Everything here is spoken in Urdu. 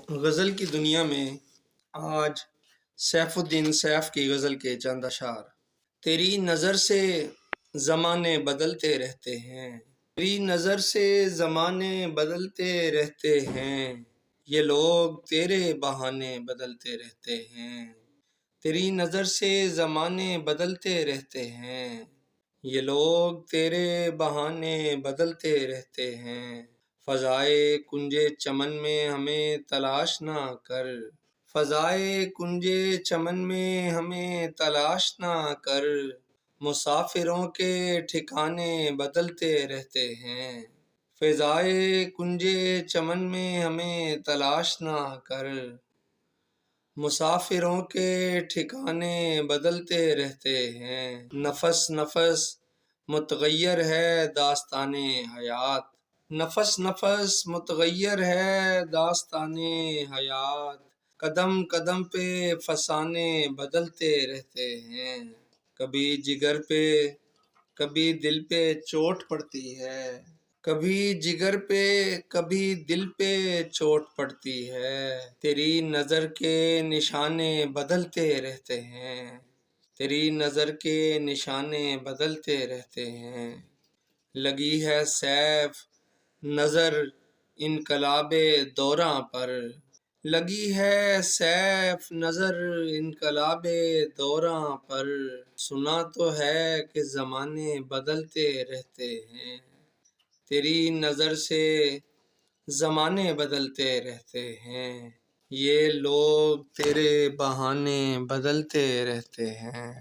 غزل کی دنیا میں آج سیف الدین سیف کی غزل کے چند اشعار۔ تیری نظر سے زمانے بدلتے رہتے ہیں، تیری نظر سے زمانے بدلتے رہتے ہیں، یہ لوگ تیرے بہانے بدلتے رہتے ہیں۔ تیری نظر سے زمانے بدلتے رہتے ہیں، یہ لوگ تیرے بہانے بدلتے رہتے ہیں۔ فضائے کنجے چمن میں ہمیں تلاش نہ کر، فضائے کنجے چمن میں ہمیں تلاش نہ کر، مسافروں کے ٹھکانے بدلتے رہتے ہیں۔ فضائے کنجے چمن میں ہمیں تلاش نہ کر، مسافروں کے ٹھکانے بدلتے رہتے ہیں۔ نفس نفس متغیر ہے داستان حیات، نفس نفس متغیر ہے داستان حیات، قدم قدم پہ فسانے بدلتے رہتے ہیں۔ کبھی جگر پہ کبھی دل پہ چوٹ پڑتی ہے، کبھی جگر پہ کبھی دل پہ چوٹ پڑتی ہے، تیری نظر کے نشانے بدلتے رہتے ہیں، تیری نظر کے نشانے بدلتے رہتے ہیں۔ لگی ہے سیف نظر انقلاب دوراں پر، لگی ہے سیف نظر انقلاب دوراں پر، سنا تو ہے کہ زمانے بدلتے رہتے ہیں، تیری نظر سے زمانے بدلتے رہتے ہیں، یہ لوگ تیرے بہانے بدلتے رہتے ہیں۔